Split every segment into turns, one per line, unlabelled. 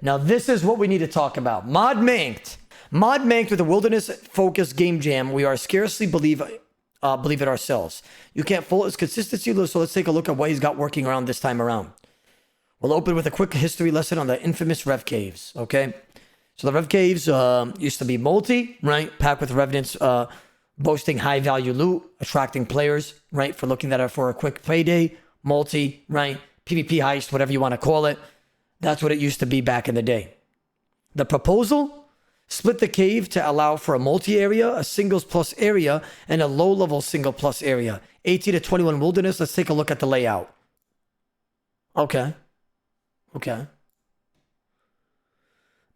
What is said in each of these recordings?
Now this is what we need to talk about. Mod Manked. Mod Manked with a wilderness-focused game jam. We are scarcely believe it ourselves. You can't fault his consistency, so let's take a look at what he's got working around this time around. We'll open with a quick history lesson on the infamous Rev Caves, okay? So the Rev Caves used to be multi, right? Packed with Revenants boasting high-value loot, attracting players, right? For looking at it for a quick payday, multi, right? PvP heist, whatever you want to call it. That's what it used to be back in the day. The proposal? Split the cave to allow for a multi-area, a singles plus area, and a low-level single plus area. 18 to 21 wilderness. Let's take a look at the layout. Okay.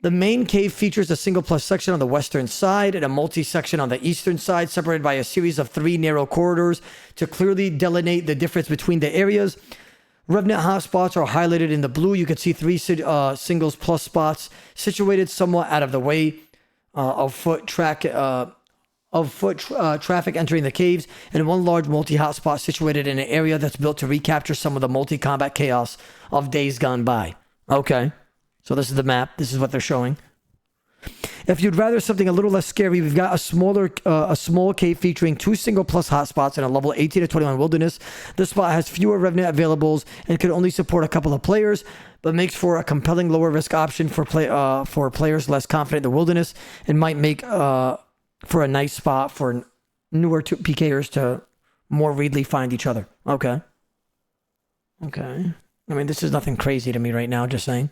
The main cave features a single plus section on the western side and a multi-section on the eastern side, separated by a series of 3 narrow corridors to clearly delineate the difference between the areas. Revenant hotspots are highlighted in the blue. You can see 3 singles plus spots situated somewhat out of the way of foot traffic entering the caves, and 1 large multi-hotspot situated in an area that's built to recapture some of the multi-combat chaos of days gone by. Okay, so this is the map. This is what they're showing. If you'd rather something a little less scary, we've got a small cave featuring 2 single plus hotspots and a level 18 to 21 wilderness. This spot has fewer Revenant availables and can only support a couple of players, but makes for a compelling lower risk option for players less confident in the wilderness, and might make for a nice spot for newer PKers to more readily find each other. Okay. I mean, this is nothing crazy to me right now, just saying.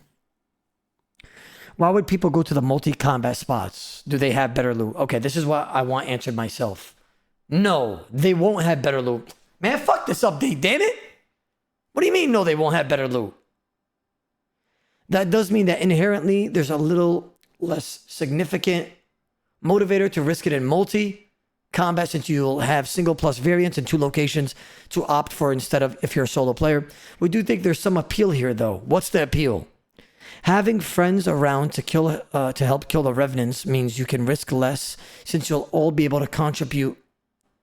Why would people go to the multi-combat spots? Do they have better loot? Okay, this is what I want answered myself. No, they won't have better loot. Man, fuck this update, damn it. What do you mean, no, they won't have better loot? That does mean that inherently there's a little less significant motivator to risk it in multi-combat, since you'll have single plus variants in 2 locations to opt for instead of if you're a solo player. We do think there's some appeal here, though. What's the appeal? Having friends around to help kill the Revenants means you can risk less, since you'll all be able to contribute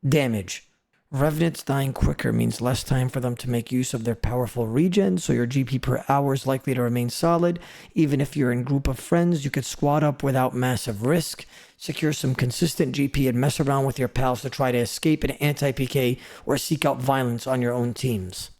damage. Revenants dying quicker means less time for them to make use of their powerful regen, so your GP per hour is likely to remain solid. Even if you're in a group of friends, you could squad up without massive risk, secure some consistent GP, and mess around with your pals to try to escape an anti-PK or seek out violence on your own teams.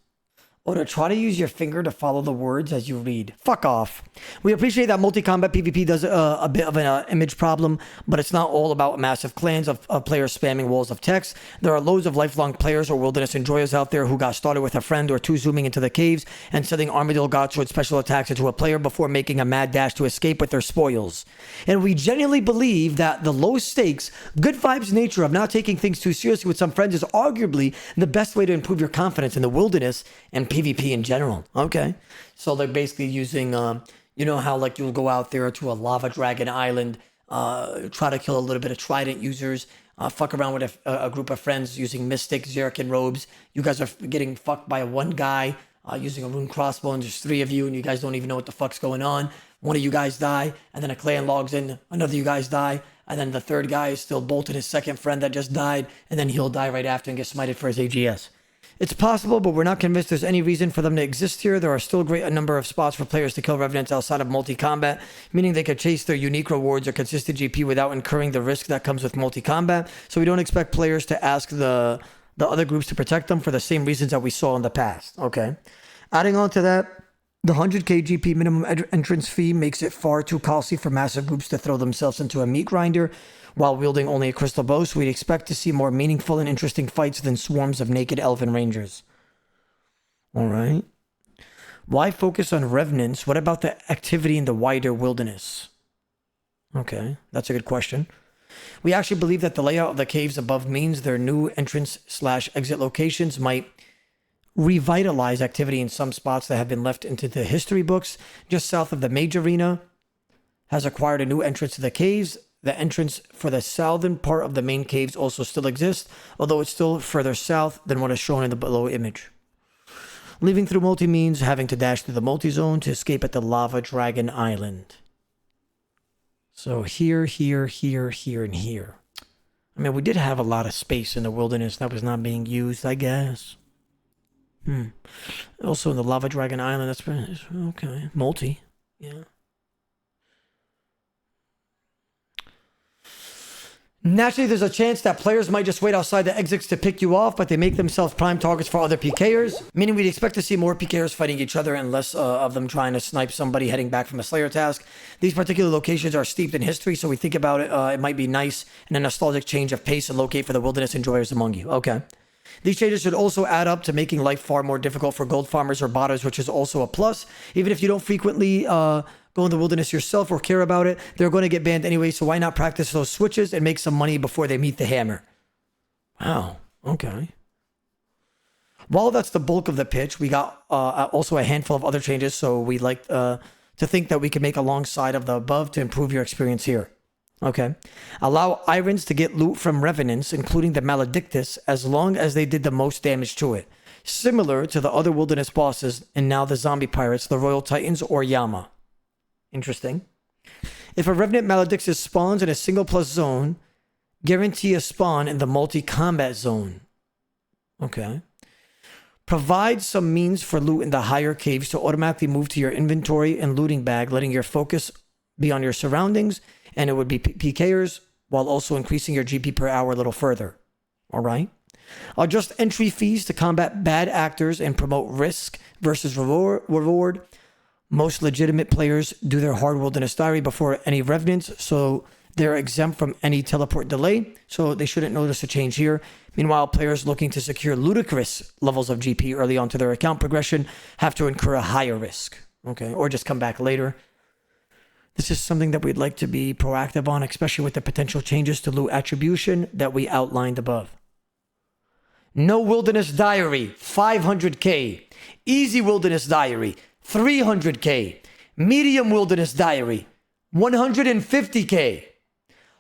Or to try to use your finger to follow the words as you read. Fuck off. We appreciate that multi-combat PvP does a bit of an image problem, but it's not all about massive clans of players spamming walls of text. There are loads of lifelong players or wilderness enjoyers out there who got started with a friend or 2 zooming into the caves and sending Armadillo Godsword special attacks into a player before making a mad dash to escape with their spoils. And we genuinely believe that the low stakes, good vibes nature of not taking things too seriously with some friends is arguably the best way to improve your confidence in the wilderness and PvP in general. Okay. So they're basically using, you know how like you'll go out there to a lava dragon island, try to kill a little bit of trident users, fuck around with a group of friends using mystic Zerkin robes. You guys are getting fucked by one guy using a rune crossbow, and there's 3 of you and you guys don't even know what the fuck's going on. One of you guys die, and then a clan logs in, another of you guys die, and then the 3rd guy is still bolting his 2nd friend that just died, and then he'll die right after and get smited for his AGS. It's possible, but we're not convinced there's any reason for them to exist here. There are still a number of spots for players to kill Revenants outside of multi-combat, meaning they could chase their unique rewards or consistent GP without incurring the risk that comes with multi-combat. So we don't expect players to ask the other groups to protect them for the same reasons that we saw in the past. Okay. Adding on to that, the 100k GP minimum entrance fee makes it far too costly for massive groups to throw themselves into a meat grinder while wielding only a crystal bow, so we'd expect to see more meaningful and interesting fights than swarms of naked elven rangers. Alright. Why focus on Revenants? What about the activity in the wider wilderness? Okay, that's a good question. We actually believe that the layout of the caves above means their new entrance/exit locations might revitalize activity in some spots that have been left into the history books. Just south of the Mage Arena has acquired a new entrance to the caves. The entrance for the southern part of the main caves also still exists, although it's still further south than what is shown in the below image. Leaving through multi means having to dash through the multi-zone to escape at the Lava Dragon Island. So here, here, here, here, and here. I mean, we did have a lot of space in the wilderness that was not being used, I guess. Also in the Lava Dragon Island, that's okay. Multi, yeah. Naturally, there's a chance that players might just wait outside the exits to pick you off, but they make themselves prime targets for other PKers, meaning we'd expect to see more PKers fighting each other and less of them trying to snipe somebody heading back from a Slayer task. These particular locations are steeped in history, so we think about it, it might be nice and a nostalgic change of pace and locate for the wilderness enjoyers among you. Okay. These changes should also add up to making life far more difficult for gold farmers or botters, which is also a plus. Even if you don't frequently go in the wilderness yourself or care about it, they're going to get banned anyway, so why not practice those switches and make some money before they meet the hammer? Wow, okay. While that's the bulk of the pitch, we got also a handful of other changes, so we'd like to think that we can make alongside of the above to improve your experience here. Okay. Allow Irons to get loot from Revenants, including the Maledictus, as long as they did the most damage to it. Similar to the other wilderness bosses, and now the zombie pirates, the Royal Titans, or Yama. Interesting. If a Revenant Maledictus spawns in a single plus zone, guarantee a spawn in the multi-combat zone. Okay. Provide some means for loot in the higher caves to automatically move to your inventory and looting bag, letting your focus be on your surroundings, and it would be PKers, while also increasing your GP per hour a little further. All right. Adjust entry fees to combat bad actors and promote risk versus reward. Most legitimate players do their hard wilderness diary before any revenants, so they're exempt from any teleport delay, so they shouldn't notice a change here. Meanwhile, players looking to secure ludicrous levels of GP early onto their account progression have to incur a higher risk, okay, or just come back later. This is something that we'd like to be proactive on, especially with the potential changes to loot attribution that we outlined above. No Wilderness Diary, 500k. Easy Wilderness Diary, 300k. Medium Wilderness Diary, 150k.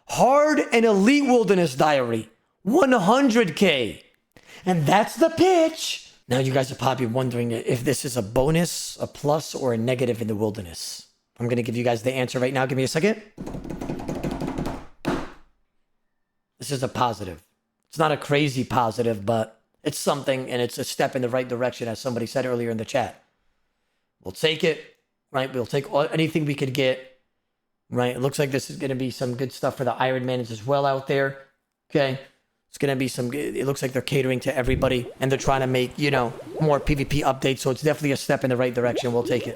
Hard and Elite Wilderness Diary, 100k. And that's the pitch. Now you guys are probably wondering if this is a bonus, a plus, or a negative in the wilderness. I'm going to give you guys the answer right now. Give me a second. This is a positive. It's not a crazy positive, but it's something, and it's a step in the right direction, as somebody said earlier in the chat. We'll take it, right? We'll take anything we could get, right? It looks like this is going to be some good stuff for the Iron Mans as well out there, okay? It's going to be some, it looks like they're catering to everybody, and they're trying to make, more PvP updates, so it's definitely a step in the right direction. We'll take it.